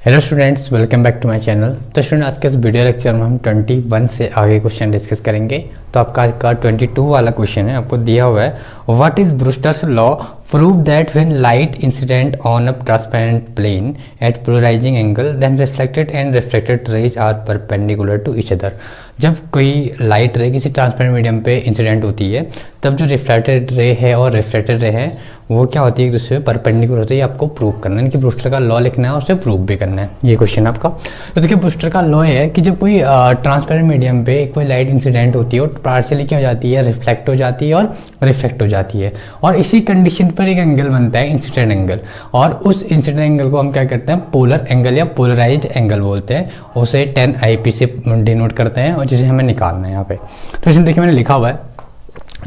Hello students, welcome back to my channel. तो student, आज के इस वीडियो लेक्चर में हम 21 से आगे क्वेश्चन डिस्कस करेंगे। तो आपका आज का 22 वाला क्वेश्चन है, आपको दिया हुआ है what is Brewster's law prove that when light incident on a transparent plane at polarising angle then reflected and reflected rays are perpendicular to each other. जब कोई लाइट रे किसी ट्रांसपेरेंट मीडियम पे इंसिडेंट होती है तब जो रिफ्लेक्टेड रे है और रिफ्लेक्टेड रे है वो क्या होती है, एक दूसरे पे परपेंडिकुलर होती है। आपको प्रूव करना है कि ब्रूस्टर का लॉ लिखना है और उसे प्रूव भी करना है। ये क्वेश्चन आपका। तो देखिए, ब्रूस्टर का लॉ है कि जब कोई ट्रांसपेरेंट मीडियम पे कोई लाइट इंसिडेंट होती है और पार्शियली क्या हो जाती है, रिफ्लेक्ट हो जाती है और रिफ्लेक्ट हो जाती है, और इसी कंडीशन पर एक एंगल बनता है इंसिडेंट एंगल, और उस इंसिडेंट एंगल को हम क्या करते हैं, पोलर एंगल या पोलराइज्ड एंगल बोलते हैं। उसे 10 IP से डिनोट करते हैं और जिसे हमें निकालना है यहाँ पे। तो इसमें देखिए मैंने लिखा हुआ है,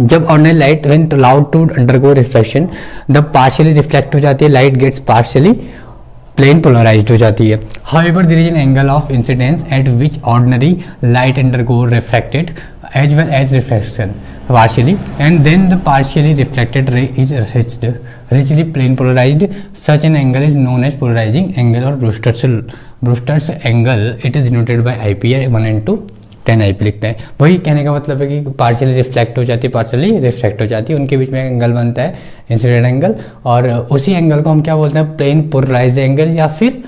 जब ordinary light when allowed to undergo reflection the partially reflect हो जाती है, light gets partially plane polarized हो जाती है। However there is an angle of incidence at which ordinary light undergo reflected as well as reflection partially and then the partially reflected ray is richly plane polarized. Such an angle is known as polarizing angle or Brewster's angle. It is denoted by IP 1 and 2 10 IP लिखते हैं। वही कहने का मतलब है कि partially reflect हो जाती है, पार्शियली रिफ्लेक्ट हो जाती है, उनके बीच में एंगल बनता है इंसिडेंट एंगल, और उसी एंगल को हम क्या बोलते हैं, प्लेन पोलराइज्ड एंगल या फिर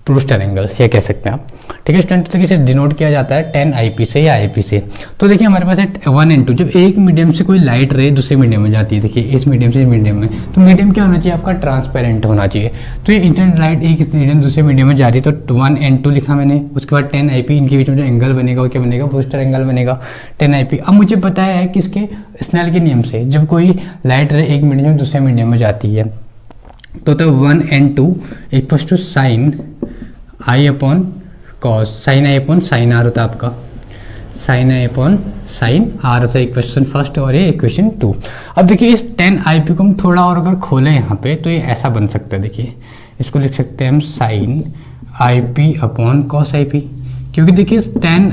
ब्रूस्टर एंगल, ये कह सकते हैं आप। ठीक है स्टूडेंट, तो इसे डिनोट किया जाता है 10 IP से या IP से। तो देखिए हमारे पास है 1 and 2। जब एक मीडियम से कोई लाइट रे दूसरे मीडियम में जाती है, देखिए इस मीडियम से इस मीडियम में, तो मीडियम क्या होना चाहिए आपका, ट्रांसपेरेंट होना चाहिए। तो ये इंसिडेंट लाइट एक मीडियम दूसरे मीडियम में जा रही है, तो 1 and 2 लिखा मैंने। उसके बाद 10 IP, इनके बीच में जो एंगल बनेगा वो क्या बनेगा, ब्रूस्टर एंगल बनेगा 10 IP। अब मुझे पता है कि इसके स्नेल के नियम से जब कोई लाइट रे एक मीडियम में दूसरे मीडियम में जाती है तो 1 and 2 equals to sine I upon cos, sine I upon sine R होता है आपका, sine I upon sine R होता है इक्वेशन फर्स्ट, और ये इक्वेशन 2। अब देखिए इस 10 IP को हम थोड़ा और अगर खोलें यहाँ पे तो ये ऐसा बन सकता है। देखिए इसको लिख सकते हैं हम sine IP upon cos IP, क्योंकि देखिए 10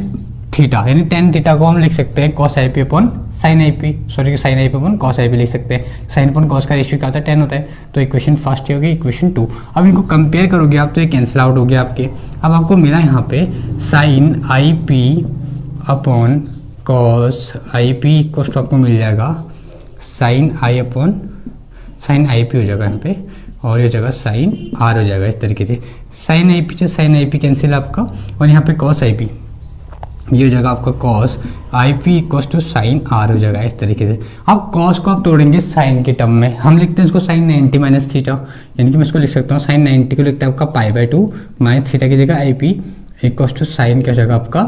थीटा यानी 10 थीटा को हम लिख सकते हैं cos IP upon sine IP, sorry sine IP upon cos IP लिख सकते हैं। साइन अपॉन कॉस का रेशियो क्या होता है, 10 होता है। तो इक्वेशन फर्स्ट ही होगी, इक्वेशन 2। अब इनको कंपेयर करोगे आप तो ये कैंसिल आउट हो गया आपके। अब आपको मिला यहाँ पे sine IP upon cos IP equal to आपको मिल जाएगा sine I upon sine IP हो जाएगा यहाँ पे, और ये जगह साइन R हो जाएगा इस तरीके से। साइन IP से साइन IP कैंसिल आपका, और यहाँ पे कॉस IP, ये हो जाएगा आपका cos IP equal to sine R हो जाएगा इस तरीके से। अब कॉस को आप तोड़ेंगे साइन के टर्म में, हम लिखते हैं इसको साइन 90 माइनस थीटा, यानी कि मैं इसको लिख सकता हूँ साइन 90 को लिखता है आपका π/2 माइनस थीटा की जगह IP इक्वल टू साइन क्या हो जाएगा आपका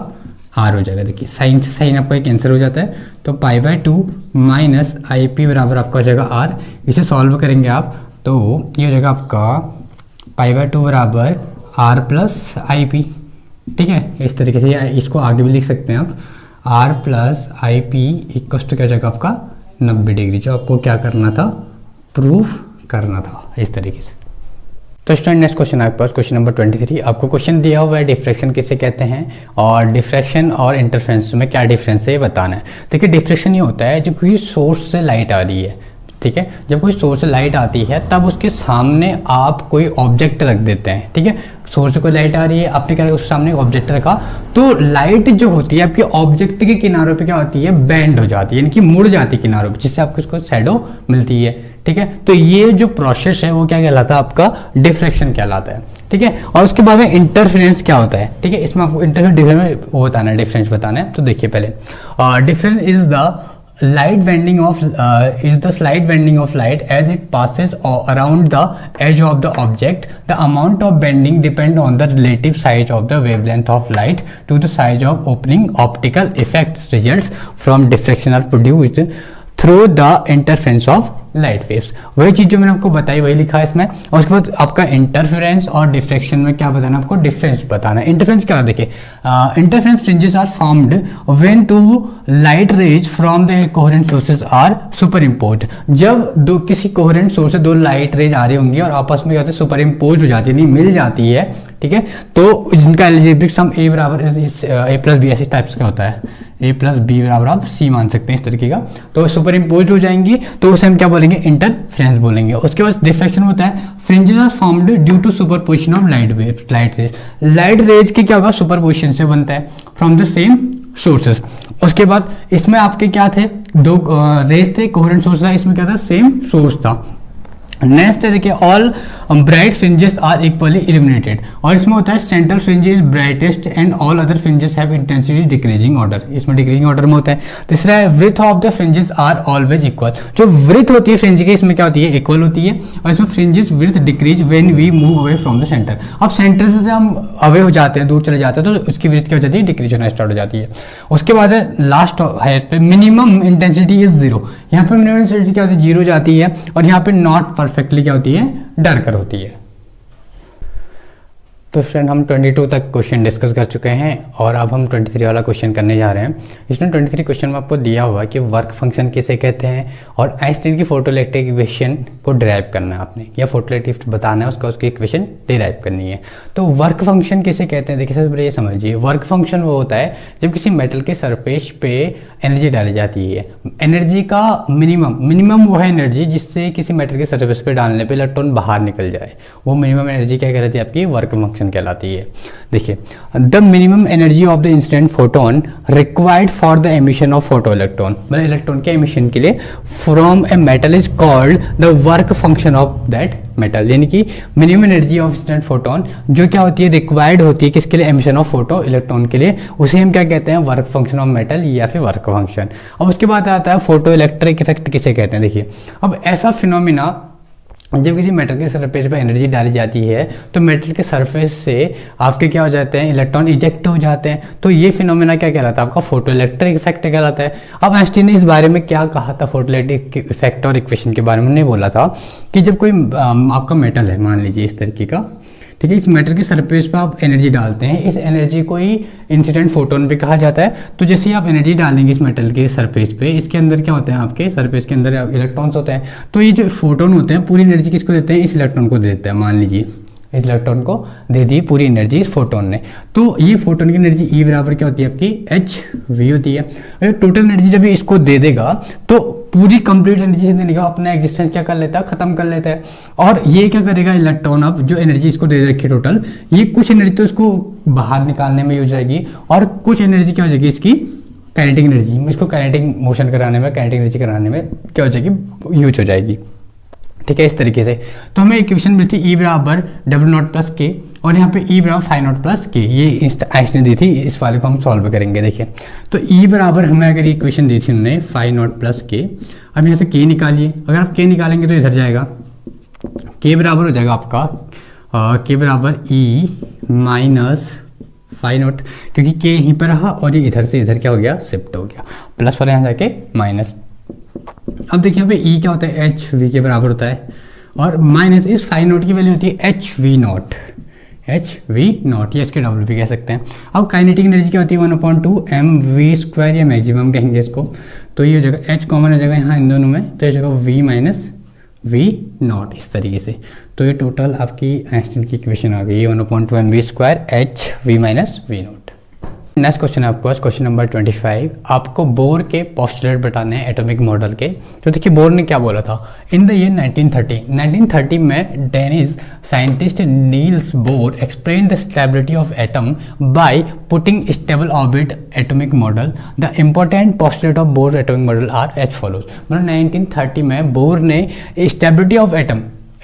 R हो जाएगा। देखिए साइन से साइन आपका कैंसिल हो जाता है, तो π/2 माइनस IP बराबर आपका हो जाएगा R। इसे सॉल्व करेंगे आप तो ये हो जाएगा आपका π/2 बराबर R प्लस IP। ठीक है, इस तरीके से इसको आगे भी लिख सकते हैं आप, R plus IP equal to क्या जाएगा आपका 90 डिग्री, जो आपको क्या करना था, प्रूफ करना था इस तरीके से। तो स्टूडेंट नेक्स्ट क्वेश्चन आपके पास, क्वेश्चन नंबर 23। आपको क्वेश्चन दिया हुआ है डिफ्रैक्शन किसे कहते हैं और डिफ्रैक्शन और इंटरफेरेंस में क्या डिफरेंस है ये बताना है। देखिए डिफ्रैक्शन ये होता है जब कोई सोर्स से लाइट आ रही है, ठीक है, जब कोई सोर्स से लाइट आती है तब उसके सामने आप कोई ऑब्जेक्ट रख देते हैं। ठीक है, सोर्स से कोई लाइट आ रही है, आपने क्या उसके सामने ऑब्जेक्ट रखा, तो लाइट जो होती है आपके ऑब्जेक्ट के किनारों पे क्या होती है, बेंड हो जाती है, यानी कि मुड़ जाती है किनारों पे, जिससे आपको उसको शैडो मिलती है। ठीक है, तो ये जो प्रोसेस है वो क्या कहलाता है, आपका डिफ्रैक्शन कहलाता है। ठीक है, और उसके बाद में इंटरफेरेंस क्या होता है। ठीक है, इसमें आपको इंटरफेरेंस वो बताना है, डिफरेंस बताना है। तो देखिए पहले difference is the light bending of is the slight bending of light as it passes around the edge of the object. The amount of bending depend on the relative size of the wavelength of light to the size of opening. Optical effects results from diffraction are produced through the interference of light waves. वही चीज जो मैंने आपको बताई वही लिखा है इसमें, और उसके बाद आपका इंटरफेरेंस और डिफ्रैक्शन में क्या बताना, आपको डिफरेंस बताना है। इंटरफेरेंस क्या है, देखिए interference fringes are formed when two light rays from the coherent sources are superimposed. जब दो किसी कोहेरेंट सोर्स से दो लाइट रेज आ रही होंगी और आपस में क्या होता है, सुपर इम्पोज हो जाती है, नहीं मिल जाती है। ठीक है, तो जिनका एल्जेब्रिक सम A बराबर A प्लस B ऐसे टाइप्स का होता है, ए प्लस बी बराबर आप सी मान सकते हैं इस तरीके का। तो सुपर इम्पोज हो जाएंगी तो उसे हम क्या बोलेंगे, इंटरफेरेंस बोलेंगे। उसके बाद डिफ्रैक्शन होता है, fringes are formed due to superposition of light rays. Light rays की क्या होगा, सुपरपोजिशन से बनता है फ्रॉम द सेम सोर्सेस। उसके बाद इसमें आपके क्या थे, दो रेज थे, कोहेरेंट सोर्स था, इसमें क्या था, सेम सोर्स था। नेक्स्ट है देखिए, all bright fringes are equally illuminated, और इसमें होता है central fringe is brightest and all other fringes have intensity decreasing order, इसमें डिक्रीजिंग ऑर्डर में होता है। तीसरा है width of the fringes are always equal, जो विड्थ होती है फ्रिंज की इसमें क्या होती है, इक्वल होती है, और इसमें fringes width decrease when we move away from the centre. अब सेंटर से हम अवे हो जाते हैं, दूर चले जाते हैं, तो उसकी विड्थ क्या हो जाती है, डिक्रीज होना स्टार्ट हो जाती है। उसके बाद है लास्ट है पे मिनिमम इंटेंसिटी इज जीरो, यहाँ पे मिनिमम इंटेंसिटी क्या होती है, जीरो जाती है, और यहाँ पे नॉट परफेक्टली क्या होती है, डार्कर होती है। तो फ्रेंड हम 22 तक क्वेश्चन डिस्कस कर चुके हैं और अब हम 23 वाला क्वेश्चन करने जा रहे हैं। इसमें 23 क्वेश्चन में आपको दिया हुआ कि वर्क फंक्शन किसे कहते हैं और आइंस्टाइन की फोटोइलेक्ट्रिक इक्वेशन को डिराइव करना है आपने, या फोटोइलेक्ट्रिक बताना है उसका, उसकी इक्वेशन डिराइव करनी है। तो वर्क फंक्शन किसे कहते हैं, देखिए सबसे पहले ये समझिए, वर्क फंक्शन वो होता है जब किसी मेटल के सरफेस पे एनर्जी डाली जाती है। एनर्जी का मिनिमम वो है एनर्जी जिससे किसी मेटल के सरफेस पे डालने पे इलेक्ट्रॉन बाहर निकल जाए, वो मिनिमम एनर्जी क्या कहलाती है, आपकी वर्क फंक्शन कहलाती है। देखिए, the minimum energy of the incident photon required for the emission of photo electron, मतलब इलेक्ट्रॉन के एमिशन के लिए from a metal is called the work function of that metal, यानी कि minimum energy of incident photon जो क्या होती है, रिक्वायर्ड होती है किसके लिए, एमिशन ऑफ फोटो इलेक्ट्रॉन के लिए, उसे हम क्या कहते हैं, वर्क फंक्शन ऑफ मेटल या फिर वर्क फंक्शन। अब उसके बाद आता है फोटो इलेक्ट्रिक इफेक्ट किसे कहते हैं। देखिए, अब ऐसा फिनोमिना जब किसी मेटल के सरफेस पर एनर्जी डाली जाती है तो मेटल के सरफेस से आपके क्या हो जाते हैं, इलेक्ट्रॉन इजेक्ट हो जाते हैं, तो ये फिनोमेना क्या कहलाता है, आपका फोटो इलेक्ट्रिक इफेक्ट कहलाता है। अब आइंस्टाइन ने इस बारे में क्या कहा था, फोटो इलेक्ट्रिक इफेक्ट और इक्वेशन के बारे में नहीं बोला था कि जब कोई आपका मेटल है, मान लीजिए इस तरीके का, ठीक है, इस मेटल के सरफेस पर आप एनर्जी डालते हैं, इस एनर्जी को ही इंसिडेंट फोटोन भी कहा जाता है। तो जैसे ही आप एनर्जी डालेंगे इस मेटल के सरफेस पे, इसके अंदर क्या होते हैं, आपके सरफेस के अंदर इलेक्ट्रॉन्स होते हैं, तो ये जो फोटोन होते हैं पूरी एनर्जी किसको देते हैं, इस इलेक्ट्रॉन को दे देते हैं। मान लीजिए इस इलेक्ट्रॉन को दे दी पूरी एनर्जी इस फोटोन ने, तो ये फोटोन की एनर्जी ई बराबर क्या होती है, आपकी एच वी होती है। अगर टोटल एनर्जी जब इसको दे देगा तो पूरी कंप्लीट एनर्जी से देने का अपना एग्जिस्टेंस क्या कर लेता है, खत्म कर लेता है। और ये क्या करेगा, इलेक्ट्रॉन अब जो एनर्जी इसको दे रखी है टोटल, ये कुछ एनर्जी तो इसको बाहर निकालने में यूज जाएगी और कुछ एनर्जी क्या हो जाएगी, इसकी काइनेटिक एनर्जी, इसको काइनेटिक मोशन कराने में, काइनेटिक एनर्जी कराने में क्या हो जाएगी, यूज हो जाएगी। ठीक है, इस तरीके से तो हमें इक्वेशन मिलती है ई बराबर डब्ल्यू नॉट प्लस के, और यहाँ पे ई बराबर फाई नॉट प्लस के, ये आइंस्टाइन दी थी, इस वाले को हम सॉल्व करेंगे। देखिए, तो ई बराबर हमें अगर इक्वेशन दी थी उन्होंने फाई नॉट प्लस के, अब यहाँ से के निकालिए, अगर आप के निकालेंगे तो इधर जाएगा, के बराबर हो जाएगा आपका के बराबर ई माइनस फाई नॉट, क्योंकि के यहीं पर रहा और ये इधर से इधर क्या हो गया, शिफ्ट हो गया, प्लस वाले यहाँ जाके माइनस। अब देखिए यहाँ पे ई क्या होता है, एच वी के बराबर होता है, और माइनस इस फाई नॉट की वैल्यू होती है एच वी नॉट, या इसके डब्ल्यू भी कह सकते हैं। अब काइनेटिक एनर्जी क्या होती है, 1/2 एम वी स्क्वायर, या मैक्सिमम कहेंगे इसको, तो ये हो जाएगा एच कॉमन हो जाएगा यहाँ इन दोनों में, तो ये हो जाएगा वी माइनस वी नॉट, इस तरीके से। तो ये टोटल आपकी आइंस्टाइन की इक्वेशन आ गई, 1/2 m v square h v minus v naught. Next question है आपके पास, क्वेश्चन नंबर 25। आपको बोर के पोस्टुलेट बताने हैं एटॉमिक मॉडल के। तो देखिए, बोर ने क्या बोला था, इन द ईयर 1930 में Danish scientist Niels Bohr explain the stability of atom by putting stable orbit atomic model. The important postulate of Bohr atomic model are as follows. मतलब 1930 में बोर ने स्टेबिलिटी ऑफ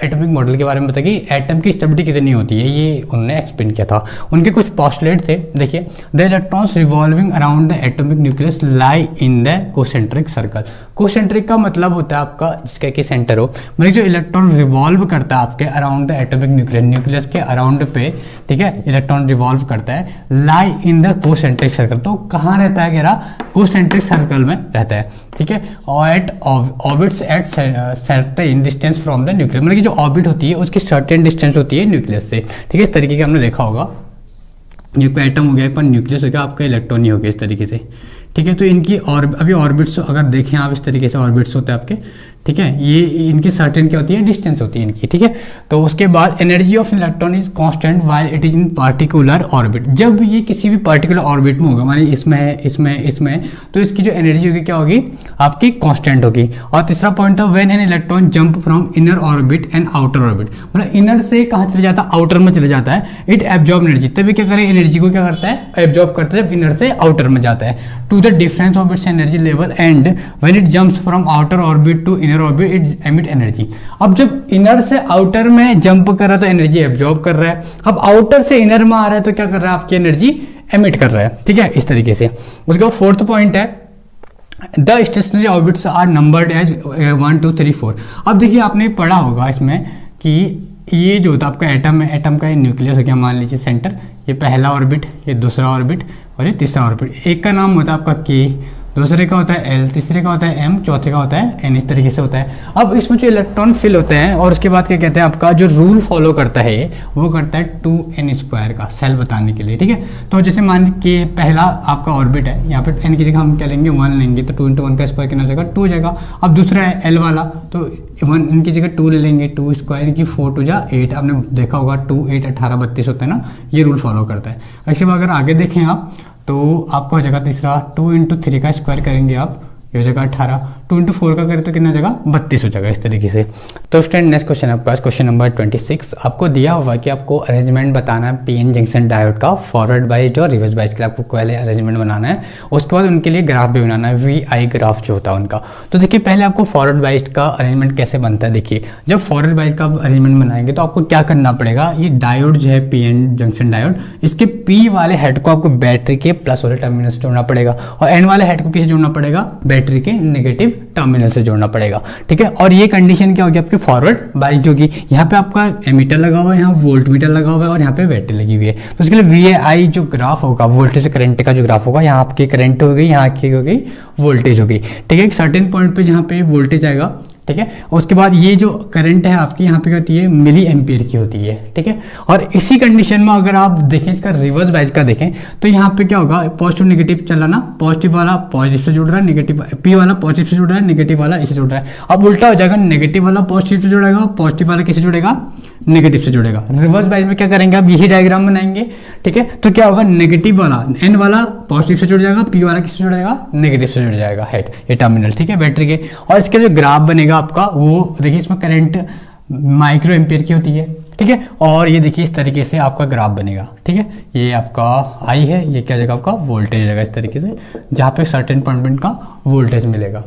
एटॉमिक मॉडल के बारे में बताया कि atom की stability कितनी होती है, ये उन्होंने एक्सप्लेन किया था। उनके कुछ पोस्टुलेट थे, देखिए, the electrons revolving around the atomic nucleus lie in the concentric circle. Concentric का मतलब होता है आपका जिसका कि सेंटर हो, मतलब जो इलेक्ट्रॉन रिवॉल्व करता है आपके around the atomic nucleus, nucleus के अराउंड पे, ठीक है, इलेक्ट्रॉन रिवॉल्व करता है, लाई इन द कोसेंट्रिक सर्कल। तो कहाँ रहता है, कह रहा कोसेंट्रिक सर्कल में रहता है, ठीक है, और at orbits at certain distance from the nucleus, मतलब कि जो ऑर्बिट होती है उसकी सर्टेन डिस्टेंस होती है न्यूक्लियस से, ठीक है, इस तरीके का हमने देखा होगा। ये कोई एटम हो गया, एक पर न्यूक्लियस हो गया, आपका इलेक्ट्रॉन ही हो गया, इस तरीके से, ठीक है। तो इनकी और अभी ऑर्बिट्स अगर देखें आप, इस तरीके से ऑर्बिट्स होते हैं आपके, ठीक है, ये इनकी सर्टेन क्या होती है, डिस्टेंस होती है इनकी, ठीक है। तो उसके बाद energy of electron is constant while it is in particular orbit, जब ये किसी भी पार्टिकुलर ऑर्बिट में होगा, मानिए इसमें है, इसमें है, तो इसकी जो एनर्जी होगी क्या होगी, आपकी कांस्टेंट होगी। और तीसरा पॉइंट था when an electron jump from inner orbit and outer orbit, मतलब इनर से कहाँ चले जाता है, आउटर में चले जाता है, इट एब्जॉर्ब एनर्जी, तभी क्या करे, एनर्जी को क्या करता है, एब्जॉर्ब करता है जब इनर से आउटर में जाता है, to the difference of its energy level and when it jumps from outer orbit to inner orbit it emit energy. अब जब इनर से आउटर में जंप कर रहा है तो एनर्जी एब्जॉर्ब कर रहा है, अब आउटर से इनर में आ रहा है तो क्या कर रहा है, आपकी एनर्जी एमिट कर रहा है, ठीक है, इस तरीके से। उसके बाद फोर्थ पॉइंट है the stationary orbits are numbered as 1 2 3 4। अब देखिए आपने पढ़ा होगा इसमें कि ये जो होता है आपका एटम है, एटम का ये न्यूक्लियस है, क्या मान लीजिए सेंटर, ये पहला ऑर्बिट, ये दूसरा ऑर्बिट और ये तीसरा ऑर्बिट। एक का नाम होता है आपका के, दूसरे का होता है एल, तीसरे का होता है एम, चौथे का होता है एन, इस तरीके से होता है। अब इसमें जो इलेक्ट्रॉन फिल होते हैं और उसके बाद क्या कहते हैं, आपका जो रूल फॉलो करता है वो करता है 2n² का, सेल बताने के लिए, ठीक है। तो जैसे मान लीजिए पहला आपका ऑर्बिट है, यहाँ पे n की जगह हम क्या लेंगे 1 लेंगे, तो 2 × 1 का स्क्वायर कितना हो जाएगा, 2 हो जाएगा। अब दूसरा है एल वाला, तो 1 इनकी जगह 2 ले लेंगे, 2 स्क्वायर इनकी 4 2 जा 8, आपने देखा होगा 2 8 18 32 होता है ना, ये रूल फॉलो करता है। ऐसे में अगर आगे देखें आप तो आपका हो जाएगा तीसरा 2 × 3 का स्क्वायर करेंगे आप, ये हो जाएगा 18, 2 × 4 का करें तो कितना हो जाएगा 32 हो जाएगा, इस तरीके से। तो स्टूडेंट नेक्स्ट क्वेश्चन आपके पास क्वेश्चन नंबर 26, आपको दिया हुआ कि आपको अरेंजमेंट बताना है पीएन जंक्शन डायोड का, फॉरवर्ड बाइज और रिवर्स बाइज के लिए आपको पहले अरेंजमेंट बनाना है, उसके बाद उनके लिए ग्राफ भी बनाना है, VI ग्राफ जो होता है उनका। तो देखिए पहले आपको फॉरवर्ड बाइज का अरेंजमेंट कैसे बनता है, देखिए जब फॉरवर्ड बाइज का अरेंजमेंट बनाएंगे तो आपको क्या करना पड़ेगा, ये डायोड जो है पीएन जंक्शन डायोड, इसके पी वाले हेड को आपको बैटरी के प्लस वाले टर्मिनल से जोड़ना पड़ेगा और एन वाले हेड को किसे जोड़ना पड़ेगा, बैटरी के नेगेटिव टर्मिनल से जोड़ना पड़ेगा, ठीक है। और ये कंडीशन क्या होगी आपके फॉरवर्ड बाइज होगी, यहाँ पे आपका एमीटर लगा हुआ है, यहाँ वोल्ट मीटर लगा हुआ है और यहाँ पे बैटरी लगी हुई है। तो उसके लिए VI जो ग्राफ होगा, वोल्टेज से करंट का जो ग्राफ होगा, यहाँ आपकी करंट हो गई, यहाँ की हो गई वोल्टेज होगी, ठीक है। एक सर्टेन पॉइंट पे यहाँ पे वोल्टेज आएगा, ठीक है। उसके बाद ये जो करंट है आपकी यहाँ पे क्या होती है, मिली एम्पियर की होती है, ठीक है। और इसी कंडीशन में अगर आप देखें इसका रिवर्स बाइज का देखें तो यहाँ पे क्या होगा, पॉजिटिव नेगेटिव चलाना, पॉजिटिव वाला पॉजिटिव से जुड़ रहा है, नेगेटिव पी वाला पॉजिटिव से जुड़ रहा है, नेगेटिव वाला इसे जुड़ रहा है। अब उल्टा हो जाएगा, नेगेटिव वाला पॉजिटिव से जुड़ेगा, पॉजिटिव वाला किसे जुड़ेगा, नेगेटिव से जुड़ेगा। रिवर्स बाइज में क्या करेंगे, आप यही डायग्राम बनाएंगे, ठीक है। तो क्या होगा, नेगेटिव वाला एन वाला पॉजिटिव से जुड़ जाएगा, पी वाला किससे जुड़ जाएगा, नेगेटिव से जुड़ जाएगा, हेड ये टर्मिनल, ठीक है, बैटरी के। और इसके जो ग्राफ बनेगा आपका वो देखिए इसमें करंट माइक्रो एम्पियर की होती है, ठीक है। और ये देखिए इस तरीके से आपका ग्राफ बनेगा, ठीक है। ये आपका I है, ये क्या जगह आपका वोल्टेज है इस तरीके से, जहाँ पे सर्टेन पॉइंट का वोल्टेज मिलेगा।